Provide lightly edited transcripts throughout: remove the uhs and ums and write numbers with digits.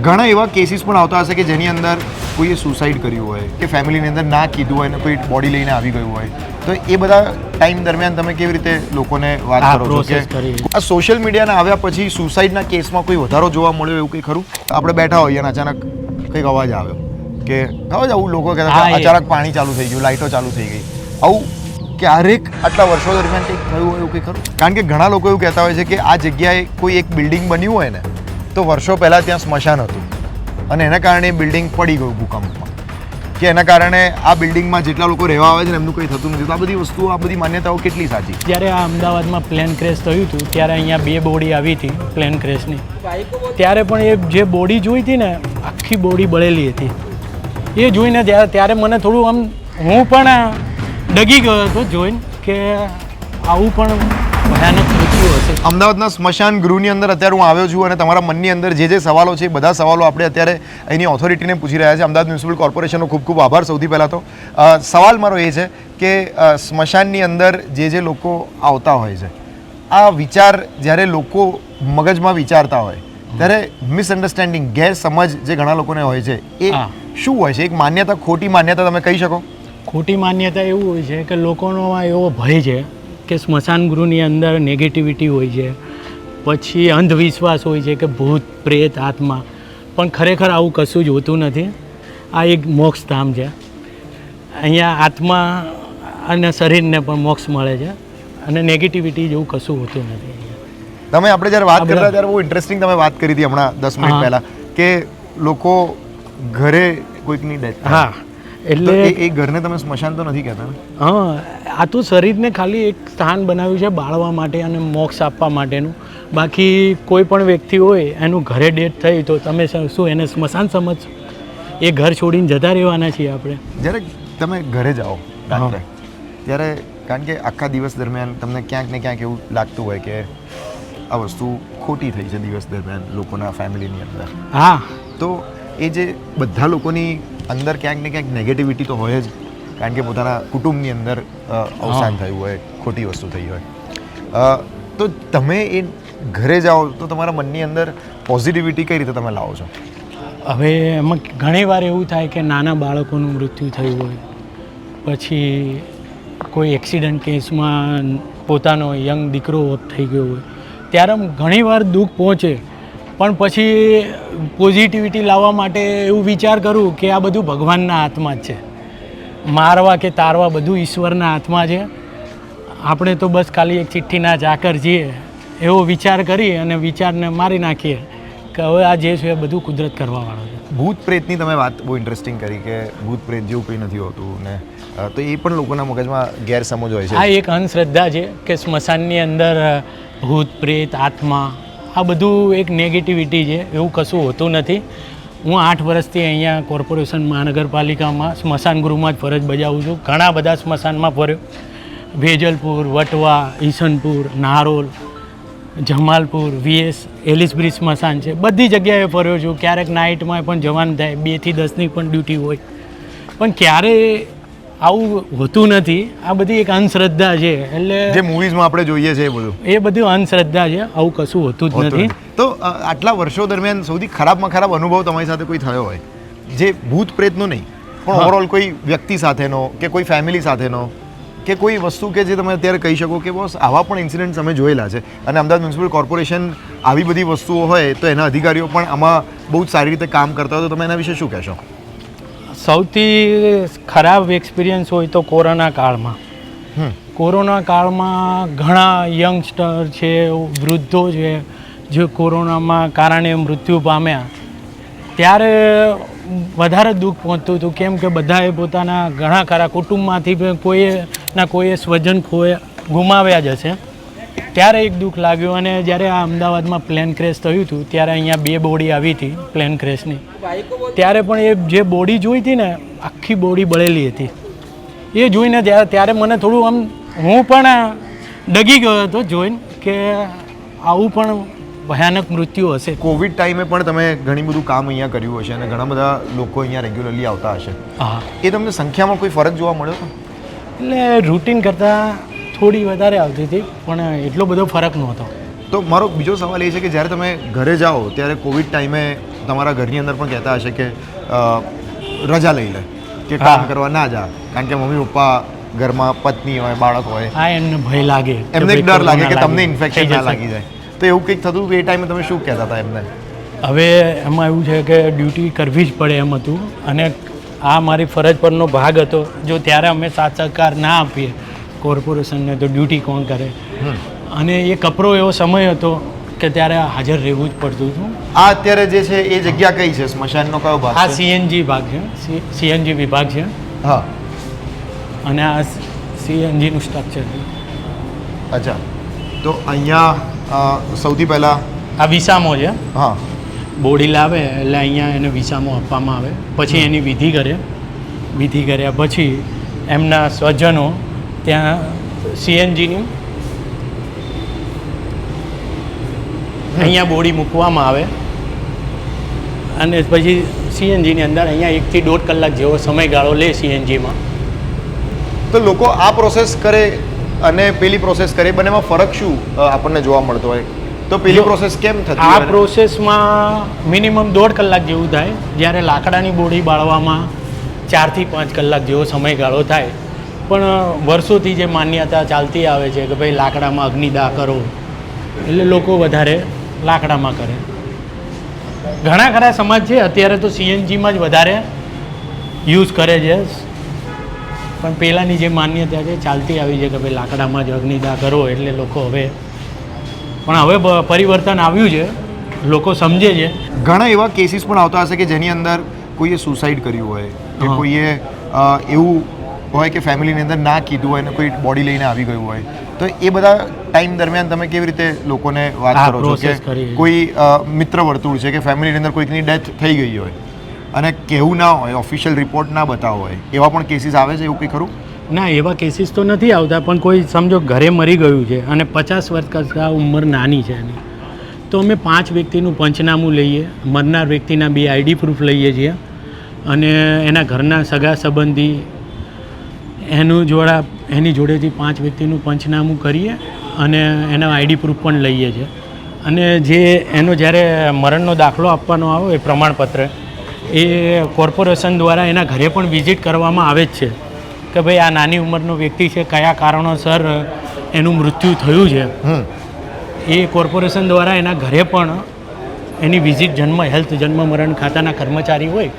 ઘણા એવા કેસીસ પણ આવતા હશે કે જેની અંદર કોઈએ સુસાઇડ કર્યું હોય કે ફેમિલીની અંદર ના કીધું હોય ને કોઈ બોડી લઈને આવી ગયું હોય, તો એ બધા ટાઈમ દરમિયાન તમે કેવી રીતે લોકોને વાત કરો છો કે આ સોશિયલ મીડિયાના આવ્યા પછી સુસાઇડના કેસમાં કોઈ વધારો જોવા મળ્યો એવું કંઈ ખરું? આપણે બેઠા હોઈએ અને અચાનક કંઈક અવાજ આવ્યો કે ખબર આવું લોકો કહેતા અચાનક પાણી ચાલુ થઈ ગયું, લાઇટો ચાલુ થઈ ગઈ, આવું ક્યારેક આટલા વર્ષો દરમિયાન કંઈક થયું હોય એવું કંઈ ખરું? કારણ કે ઘણા લોકો એવું કહેતા હોય છે કે આ જગ્યાએ કોઈ એક બિલ્ડિંગ બન્યું હોય ને તો વર્ષો પહેલાં ત્યાં સ્મશાન હતું અને એના કારણે બિલ્ડિંગ પડી ગયું ભૂકંપમાં, કે એના કારણે આ બિલ્ડિંગમાં જેટલા લોકો રહેવા આવે છે ને એમનું કંઈ થતું નથી. તો આ બધી વસ્તુઓ, આ બધી માન્યતાઓ કેટલી સાચી? જ્યારે આ અમદાવાદમાં પ્લેન ક્રેશ થયું હતું ત્યારે અહીંયા 2 બોડી આવી હતી પ્લેન ક્રેશની. ત્યારે પણ એ જે બોડી જોઈ હતી ને, આખી બોડી બળેલી હતી. એ જોઈને ત્યારે મને થોડું આમ, હું પણ ડગી ગયો હતો જોઈને કે આવું પણ ભયાનક મૃત્યુ હશે. અમદાવાદના સ્મશાન ગૃહની અંદર અત્યારે હું આવ્યો છું અને તમારા મનની અંદર જે સવાલો છે એ બધા સવાલો આપણે અત્યારે અહીંની ઓથોરિટીને પૂછી રહ્યા છે. અમદાવાદ મ્યુનિસિપલ કોર્પોરેશનનો ખૂબ ખૂબ આભાર. સૌથી પહેલાં તો સવાલ મારો એ છે કે સ્મશાનની અંદર જે લોકો આવતા હોય છે, આ વિચાર જ્યારે લોકો મગજમાં વિચારતા હોય ત્યારે મિસઅન્ડરસ્ટેન્ડિંગ, ગેરસમજ જે ઘણા લોકોને હોય છે એ શું હોય છે? એક માન્યતા, ખોટી માન્યતા તમે કહી શકો? ખોટી માન્યતા એવું હોય છે કે લોકોનો એવો ભય છે કે સ્મશાન ગૃહની અંદર નેગેટિવિટી હોય છે, પછી અંધવિશ્વાસ હોય છે કે ભૂત પ્રેત આત્મા, પણ ખરેખર આવું કશું જ હોતું નથી. આ એક મોક્ષધામ છે. અહીંયા આત્મા અને શરીરને પણ મોક્ષ મળે છે અને નેગેટિવિટી જેવું કશું હોતું નથી. તમે આપણે જ્યારે વાત કરતા ત્યારે બહુ ઇન્ટરેસ્ટિંગ તમે વાત કરી હતી હમણાં 10 મિનિટ પહેલાં કે લોકો ઘરે કોઈકની ડેથ, હા, એટલે એ ઘરને તમે સ્મશાન તો નથી કહેતા ને? હા, આ તો શરીરને ખાલી એક સ્થાન બનાવ્યું છે બાળવા માટે અને મોક્ષ આપવા માટેનું. બાકી કોઈ પણ વ્યક્તિ હોય એનું ઘરે ડેથ થઈ તો તમે શું એને સ્મશાન સમજશો? એ ઘર છોડીને જતા રહેવાના છીએ આપણે. જ્યારે તમે ઘરે જાઓ રાત્રે ત્યારે, કારણ કે આખા દિવસ દરમિયાન તમને ક્યાંક ને ક્યાંક એવું લાગતું હોય કે આ વસ્તુ ખોટી થઈ છે દિવસ દરમિયાન લોકોના ફેમિલીની અંદર. હા, તો એ જે બધા લોકોની અંદર ક્યાંક ને ક્યાંક નેગેટિવિટી તો હોય જ, કારણ કે પોતાના કુટુંબની અંદર અવસાન થયું હોય, ખોટી વસ્તુ થઈ હોય, તો તમે એ ઘરે જાઓ તો તમારા મનની અંદર પોઝિટિવિટી કઈ રીતે તમે લાવો છો? હવે એમાં ઘણી વાર એવું થાય કે નાના બાળકોનું મૃત્યુ થયું હોય, પછી કોઈ એક્સિડન્ટ કેસમાં પોતાનો યંગ દીકરો થઈ ગયો હોય, ત્યારે ઘણીવાર દુઃખ પહોંચે. પણ પછી પોઝિટિવિટી લાવવા માટે એવું વિચાર કરું કે આ બધું ભગવાનના હાથમાં જ છે. મારવા કે તારવા બધું ઈશ્વરના હાથમાં છે. આપણે તો બસ ખાલી એક ચિઠ્ઠીના ચાકર છીએ એવો વિચાર કરી અને વિચારને મારી નાખીએ કે હવે આ જે છે એ બધું કુદરત કરવાવાળો છે. ભૂત પ્રેતની તમે વાત બહુ ઇન્ટરેસ્ટિંગ કરી કે ભૂત પ્રેત જેવું કંઈ નથી હોતું ને, તો એ પણ લોકોના મગજમાં ગેરસમજ હોય છે. આ એક અંધશ્રદ્ધા છે કે સ્મશાનની અંદર ભૂત પ્રેત આત્મા, આ બધું એક નેગેટિવિટી છે. એવું કશું હોતું નથી. હું 8 વર્ષથી અહીંયા કોર્પોરેશન મહાનગરપાલિકામાં સ્મશાન ગૃહમાં જ ફરજ બજાવું છું. ઘણા બધા સ્મશાનમાં ફર્યો. વેજલપુર, વટવા, ઈસનપુર, નારોલ, જમાલપુર, VS, એલિસબ્રિજ સ્મશાન છે, બધી જગ્યાએ ફર્યો છું. ક્યારેક નાઇટમાં પણ જવાનું થાય, 2 થી 10ની પણ ડ્યુટી હોય, પણ ક્યારેય આવું હોતું નથી. આ બધી એક અંધશ્રદ્ધા છે. એટલે જે મૂવીઝમાં આપણે જોઈએ છે એ બધું અંધશ્રદ્ધા છે. આવું કશું હોતું જ નથી. તો આટલા વર્ષો દરમિયાન સૌથી ખરાબમાં ખરાબ અનુભવ તમારી સાથે કોઈ થયો હોય, જે ભૂત પ્રેતનો નહીં પણ ઓવરઓલ કોઈ વ્યક્તિ સાથેનો કે કોઈ ફેમિલી સાથેનો કે કોઈ વસ્તુ કે જે તમે અત્યારે કહી શકો કે બોસ આવા પણ ઇન્સિડન્ટ્સ અમે જોયેલા છે, અને અમદાવાદ મ્યુનિસિપલ કોર્પોરેશન આવી બધી વસ્તુઓ હોય તો એના અધિકારીઓ પણ આમાં બહુ જ સારી રીતે કામ કરતા હોય, તો તમે એના વિશે શું કહેશો? સૌથી ખરાબ એક્સપિરિયન્સ હોય તો કોરોના કાળમાં. કોરોના કાળમાં ઘણા યંગસ્ટર છે, વૃદ્ધો છે, જે કોરોનામાં કારણે મૃત્યુ પામ્યા. ત્યારે વધારે દુઃખ પહોંચતું હતું, કેમ કે બધાએ પોતાના ઘણા ખરા કુટુંબમાંથી કોઈએ સ્વજન ગુમાવ્યા જ હશે. ત્યારે એક દુઃખ લાગ્યું. અને જ્યારે આ અમદાવાદમાં પ્લેન ક્રેશ થયું હતું ત્યારે અહીંયા 2 બોડી આવી હતી પ્લેન ક્રેશની. ત્યારે પણ એ જે બોડી જોઈ હતી ને, આખી બોડી બળેલી હતી. એ જોઈને ત્યારે મને થોડું આમ, હું પણ ડગી ગયો હતો જોઈને કે આવું પણ ભયાનક મૃત્યુ હશે. કોવિડ ટાઈમે પણ તમે ઘણી બધું કામ અહીંયા કર્યું હશે અને ઘણા બધા લોકો અહીંયા રેગ્યુલરલી આવતા હશે. હા, એ તમને સંખ્યામાં કોઈ ફરક જોવા મળ્યો હતો? એટલે રૂટીન કરતાં થોડી વધારે આવતી હતી, પણ એટલો બધો ફરક નહોતો. તો મારો બીજો સવાલ એ છે કે જ્યારે તમે ઘરે જાઓ ત્યારે કોવિડ ટાઈમે તમારા ઘરની અંદર પણ કહેતા હશે કે રજા લઈ લે, કે કામ કરવા ના જા, કારણ કે મમ્મી પપ્પા ઘરમાં પત્ની હોય, બાળક હોય, હા એમને ભય લાગે, એમને એક ડર લાગે કે તમને ઇન્ફેક્શન ના લાગી જાય. તો એવું કંઈક થતું એ ટાઈમે તમે શું કહેતા હતા એમને? હવે એમાં એવું છે કે ડ્યુટી કરવી જ પડે એમ હતું, અને આ મારી ફરજ પરનો ભાગ હતો. જો ત્યારે અમે સાથ સહકાર ના આપીએ કોર્પોરેશનને તો ડ્યુટી કોણ કરે? અને એ કપરો એવો સમય હતો કે ત્યારે હાજર રહેવું જ પડતું હતું. આ અત્યારે જે છે એ જગ્યા કઈ છે? સ્મશાનનો કયો ભાગ આ છે? સીએનજી ભાગ છે, સીએનજી વિભાગ છે, હા. અને આ સીએનજીનું સ્ટ્રક્ચર છે. અચ્છા, તો અહીંયા સૌથી પહેલાં આ વિસામો છે. હા, બોડી લાવે એટલે અહીંયા એને વિસામો આપવામાં આવે, પછી એની વિધિ કરે. વિધિ કર્યા પછી એમના સ્વજનો ત્યાં સીએનજીની અહીંયા બોડી મૂકવામાં આવે, અને પછી સીએનજીની અંદર અહીંયા 1 થી 1.5 કલાક જેવો સમયગાળો લે સીએનજીમાં. તો લોકો આ પ્રોસેસ કરે અને પેલી પ્રોસેસ કરે, બંનેમાં ફરક શું આપણને જોવા મળતો હોય? તો પેલી પ્રોસેસ કેમ થતી? આ પ્રોસેસમાં મિનિમમ 1.5 કલાક જેવું થાય, જ્યારે લાકડાની બોડી બાળવામાં 4 થી 5 કલાક જેવો સમયગાળો થાય. પણ વર્ષોથી જે માન્યતા ચાલતી આવે છે કે ભાઈ લાકડામાં અગ્નિદાહ કરો, એટલે લોકો વધારે લાકડામાં કરે. ઘણા ખરા સમાજ છે અત્યારે તો સીએનજીમાં જ વધારે યુઝ કરે છે, પણ પહેલાંની જે માન્યતા છે ચાલતી આવી છે કે ભાઈ લાકડામાં જ અગ્નિદાહ કરો, એટલે લોકો પણ હવે પરિવર્તન આવ્યું છે, લોકો સમજે છે. ઘણા એવા કેસીસ પણ આવતા હશે કે જેની અંદર કોઈએ સુસાઇડ કર્યું હોય, કે કોઈએ એવું હોય કે ફેમિલીની અંદર ના કીધું હોય ને કોઈ બોડી લઈને આવી ગયું હોય. તો એ બધા ટાઈમ દરમિયાન તમે કેવી રીતે લોકોને વાત કરો છો કે કોઈ મિત્ર વર્તુળ છે કે ફેમિલીની અંદર કોઈકની ડેથ થઈ ગઈ હોય અને કહેવું ના હોય, ઓફિશિયલ રિપોર્ટ ના બતાવો હોય, એવા પણ કેસીસ આવે છે? એવું કંઈ ખરું? ના, એવા કેસીસ તો નથી આવતા, પણ કોઈ સમજો ઘરે મરી ગયું છે અને 50 વર્ષ કરતાં ઉંમર નાની છે એની, તો અમે 5 વ્યક્તિનું પંચનામું લઈએ, મરનાર વ્યક્તિના 2 આઈડી પ્રૂફ લઈએ છીએ, અને એના ઘરના સગા સંબંધી એની જોડેથી 5 વ્યક્તિનું પંચનામું કરીએ અને એના આઈડી પ્રૂફ પણ લઈએ છીએ. અને જે એનો જ્યારે મરણનો દાખલો આપવાનો આવે એ પ્રમાણપત્ર, એ કોર્પોરેશન દ્વારા એના ઘરે પણ વિઝિટ કરવામાં આવે જ છે કે ભાઈ આ નાની ઉંમરનો વ્યક્તિ છે, કયા કારણોસર એનું મૃત્યુ થયું છે. એ કોર્પોરેશન દ્વારા એના ઘરે પણ એની વિઝિટ હેલ્થ જન્મ મરણ ખાતાના કર્મચારી હોય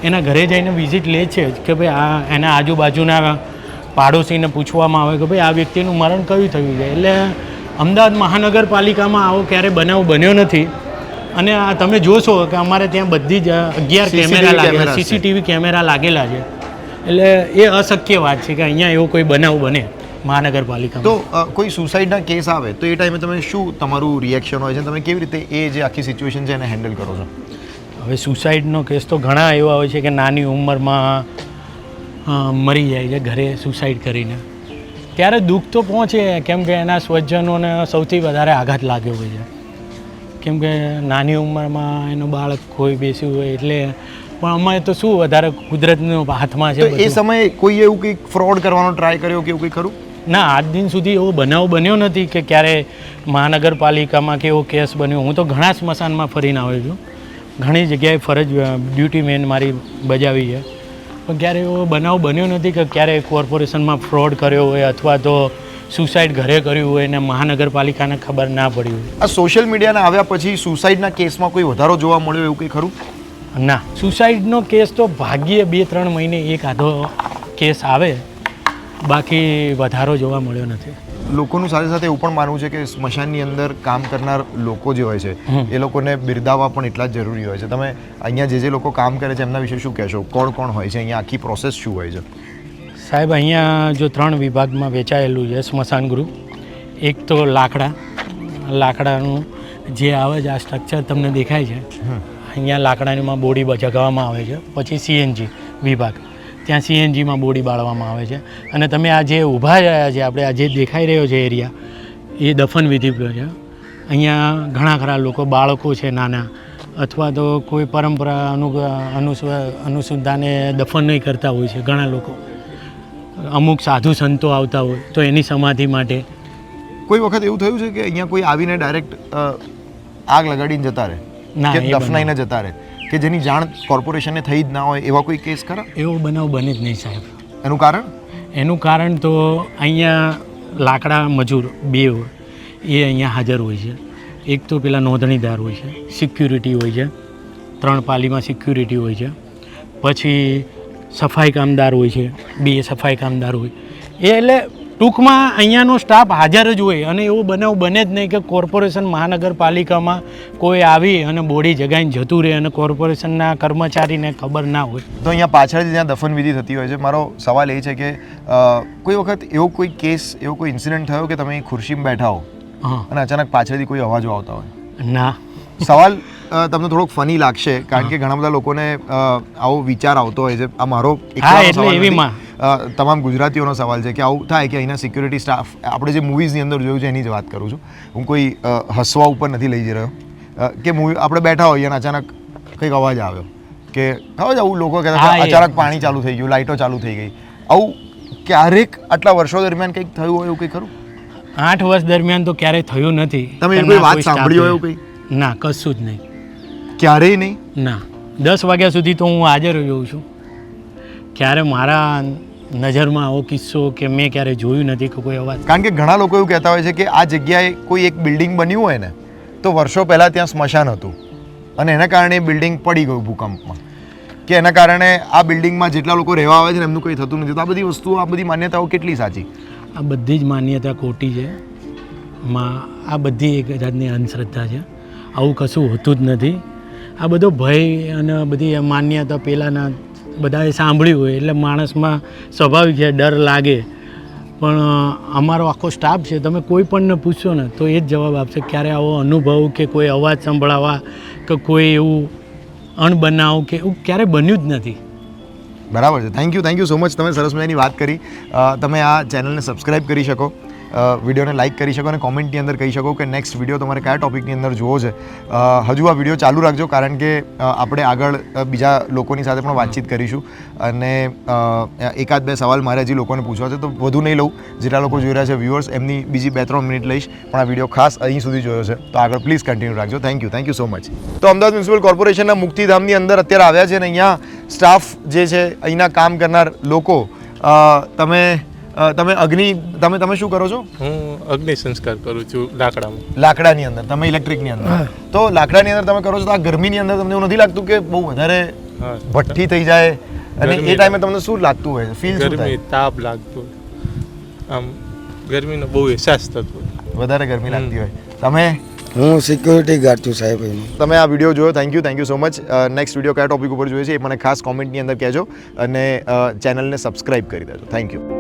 એના ઘરે જઈને વિઝિટ લે છે કે ભાઈ આ એના આજુબાજુના પાડોશીને પૂછવામાં આવે કે ભાઈ આ વ્યક્તિનું મરણ કયું થયું છે. એટલે અમદાવાદ મહાનગરપાલિકામાં આવો ક્યારે બનાવ બન્યો નથી. અને આ તમે જોશો કે અમારે ત્યાં બધી જ 11 કેમેરા લાગેલા, સીસીટીવી કેમેરા લાગેલા છે. એટલે એ અશક્ય વાત છે કે અહીંયા એવો કોઈ બનાવ બને મહાનગરપાલિકામાં. તો કોઈ સુસાઇડના કેસ આવે તો એ ટાઈમે તમે શું તમારું રિએક્શન હોય છે? તમે કેવી રીતે એ જે આખી સિચ્યુએશન છે એને હેન્ડલ કરો છો? હવે સુસાઇડનો કેસ તો ઘણા એવા હોય છે કે નાની ઉંમરમાં મરી જાય છે ઘરે સુસાઇડ કરીને, ત્યારે દુઃખ તો પહોંચે, કેમ કે એના સ્વજનોને સૌથી વધારે આઘાત લાગ્યો હોય છે, કેમ કે નાની ઉંમરમાં એનું બાળક કોઈ બેસ્યું હોય. એટલે પણ અમે તો શું વધારે કુદરતનો હાથમાં છે. તો એ સમયે કોઈ એવું કંઈક ફ્રોડ કરવાનો ટ્રાય કર્યો કે એવું કંઈ ખરું? ના, આજ દિન સુધી એવો બનાવ બન્યો નથી કે ક્યારે મહાનગરપાલિકામાં કે એવો કેસ બન્યો. હું તો ઘણા સ્મશાનમાં ફરીને આવ્યો છું, ઘણી જગ્યાએ ફરજ ડ્યુટી મેન મારી બજાવી છે, પણ ક્યારે એવો બનાવ બન્યો નથી કે ક્યારે કોર્પોરેશનમાં ફ્રોડ કર્યો હોય અથવા તો સુસાઇડ ઘરે કર્યું હોય ને મહાનગરપાલિકાને ખબર ના પડી હોય. આ સોશિયલ મીડિયાના આવ્યા પછી સુસાઇડના કેસમાં કોઈ વધારો જોવા મળ્યો એવું કંઈ ખરું? ના, સુસાઇડનો કેસ તો ભાગ્યે 2-3 મહિને એક આધો કેસ આવે, બાકી વધારો જોવા મળ્યો નથી. લોકોનું સાથે સાથે એવું પણ માનવું છે કે સ્મશાનની અંદર કામ કરનાર લોકો જે હોય છે એ લોકોને બિરદાવવા પણ એટલા જ જરૂરી હોય છે. તમે અહીંયા જે લોકો કામ કરે છે એમના વિશે શું કહેશો? કોણ કોણ હોય છે અહીંયા? આખી પ્રોસેસ શું હોય છે? સાહેબ, અહીંયા જો 3 વિભાગમાં વેચાયેલું છે સ્મશાન ગૃહ. એક તો લાકડાનું જે આવે છે, આ સ્ટ્રક્ચર તમને દેખાય છે, અહીંયા લાકડામાં બોડી જગાવવામાં આવે છે. પછી સીએનજી વિભાગ, ત્યાં સીએનજીમાં બોડી બાળવામાં આવે છે. અને તમે આ જે ઊભા રહ્યા છે, આપણે આ જે દેખાઈ રહ્યો છે એરિયા, એ દફન વિધિ છે. અહીંયા ઘણા ખરા લોકો, બાળકો છે નાના, અથવા તો કોઈ પરંપરા અનુસંધાને દફન નહીં કરતા હોય છે ઘણા લોકો. અમુક સાધુ સંતો આવતા હોય તો એની સમાધિ માટે. કોઈ વખત એવું થયું છે કે અહીંયા કોઈ આવીને ડાયરેક્ટ આગ લગાડીને જતા રહે? ના, કે એ બનાવ. દફનાઈને જતા રહે, કે જેની જાણ કોર્પોરેશનને થઈ જ ના હોય એવા કોઈ કેસ ખરા? એવો બનાવ બને જ નહીં સાહેબ. એનું કારણ? એનું કારણ તો અહીંયા લાકડા મજૂર બે એ અહીંયા હાજર હોય છે. એક તો પેલા નોંધણીદાર હોય છે, સિક્યુરિટી હોય છે, 3 પાલીમાં સિક્યુરિટી હોય છે, પછી સફાઈ કામદાર હોય છે, 2 સફાઈ કામદાર હોય. એ એટલે ટૂંકમાં અહીંયાનો સ્ટાફ હાજર જ હોય અને એવો બનાવ બને જ નહીં કે કોર્પોરેશન મહાનગરપાલિકામાં કોઈ આવી અને બોડી જગાઈને જતું રહે અને કોર્પોરેશનના કર્મચારીને ખબર ના હોય. તો અહીંયા પાછળ જ્યાં દફનવિધિ થતી હોય છે, મારો સવાલ એ છે કે કોઈ વખત એવો કોઈ કેસ, એવો કોઈ ઇન્સિડન્ટ થયો કે તમે ખુરશીમાં બેઠા હો હા. અને અચાનક પાછળથી કોઈ અવાજો આવતા હોય? ના. સવાલ તમને થોડોક ફની લાગશે કારણ કે ઘણા બધા લોકોને આવો વિચાર આવતો હોય છે. આ મારો હા, એટલે એવીમાં તમામ ગુજરાતીઓનો સવાલ છે કે આવું થાય કે અહીંના સિક્યુરિટી સ્ટાફ, આપણે જે મૂવીઝની અંદર જોયું છે એની જ વાત કરું છું, હું કોઈ હસવા ઉપર નથી લઈ જઈ રહ્યો, કે મૂવી આપણે બેઠા હોઈએ અને અચાનક કંઈક અવાજ આવ્યો કે ખબર આવું લોકો કહેતા હા, કે અચાનક પાણી ચાલુ થઈ ગયું, લાઇટો ચાલુ થઈ ગઈ. આવું ક્યારેક આટલા વર્ષો દરમિયાન કંઈક થયું હોય એવું કંઈ ખરું? 8 વર્ષ દરમિયાન તો ક્યારેય થયું નથી. તમે એવી કોઈ વાત સાંભળી હોય એવું કંઈ? ના, કશું જ નહીં. ક્યારેય નહીં? ના. 10 વાગ્યા સુધી તો હું હાજર રહ્યો છું. ક્યારે મારા નજરમાં આવો કિસ્સો કે મેં ક્યારે જોયું નથી કે કોઈ અવાજ. કારણ કે ઘણા લોકો એવું કહેતા હોય છે કે આ જગ્યાએ કોઈ એક બિલ્ડિંગ બન્યું હોય ને તો વર્ષો પહેલાં ત્યાં સ્મશાન હતું અને એના કારણે એ બિલ્ડિંગ પડી ગયું ભૂકંપમાં, કે એના કારણે આ બિલ્ડિંગમાં જેટલા લોકો રહેવા આવે છે ને એમનું કંઈ થતું નથી. તો આ બધી વસ્તુઓ, આ બધી માન્યતાઓ કેટલી સાચી? આ બધી જ માન્યતા ખોટી છે. આ બધી એક જાતની અંધશ્રદ્ધા છે. આવું કશું હોતું જ નથી. આ બધો ભય અને બધી માન્યતા પહેલાંના બધાએ સાંભળ્યું હોય એટલે માણસમાં સ્વાભાવિક છે, ડર લાગે. પણ અમારો આખો સ્ટાફ છે, તમે કોઈ પણને પૂછશો ને તો એ જ જવાબ આપશે. ક્યારે આવો અનુભવ કે કોઈ અવાજ સંભળાવા કે કોઈ એવું અણબનાવ કે એવું ક્યારેય બન્યું જ નથી. બરાબર છે. Thank you so much. તમે સરસ મજાની વાત કરી. તમે આ ચેનલને સબસ્ક્રાઈબ કરી શકો, વિડીયોને લાઇક કરી શકો અને કોમેન્ટની અંદર કહી શકો કે નેક્સ્ટ વિડીયો તમારે કયા ટોપિકની અંદર જોવો છે. હજુ આ વિડીયો ચાલુ રાખજો કારણ કે આપણે આગળ બીજા લોકોની સાથે પણ વાતચીત કરીશું અને એકાદ બે સવાલ મારે હજી લોકોને પૂછવા છે તો વધુ નહીં લઉં. જેટલા લોકો જોઈ રહ્યા છે વ્યુઅર્સ, એમની બીજી 2-3 મિનિટ લઈશ, પણ આ વિડીયો ખાસ અહીં સુધી જોયો છે તો આગળ પ્લીઝ કન્ટિન્યુ રાખજો. Thank you so much. તો અમદાવાદ મ્યુનિસિપલ કોર્પોરેશનના મુક્તિધામની અંદર અત્યારે આવ્યા છે અને અહીંયા સ્ટાફ જે છે, અહીંના કામ કરનાર લોકો, તમે શું કરો છો? હું અગ્નિ સંસ્કાર કરું છું લાકડામાં. લાકડાની અંદર, તમે ઇલેક્ટ્રિકની અંદર. તો લાકડાની અંદર તમે કરો છો તો આ ગરમીની અંદર તમને એવું નથી લાગતું કે બહુ વધારે ભઠ્ઠી થઈ જાય અને એ ટાઈમે તમને શું લાગતું હોય? ફીલ શું થાય? ગરમી, તાપ લાગતો, આમ ગરમીનો બહુ અહેસાસ થતો. વધારે ગરમી લાગતી હોય. તમે? હું સિક્યુરિટી ગાર્ડ છું સાહેબ. તમે આ વિડીયો જોયો, thank you so much. Next video કયા ટોપિક ઉપર જોઈએ છે એ મને ખાસ કોમેન્ટની અંદર કહેજો અને ચેનલને સબસ્ક્રાઈબ કરી દેજો. Thank you.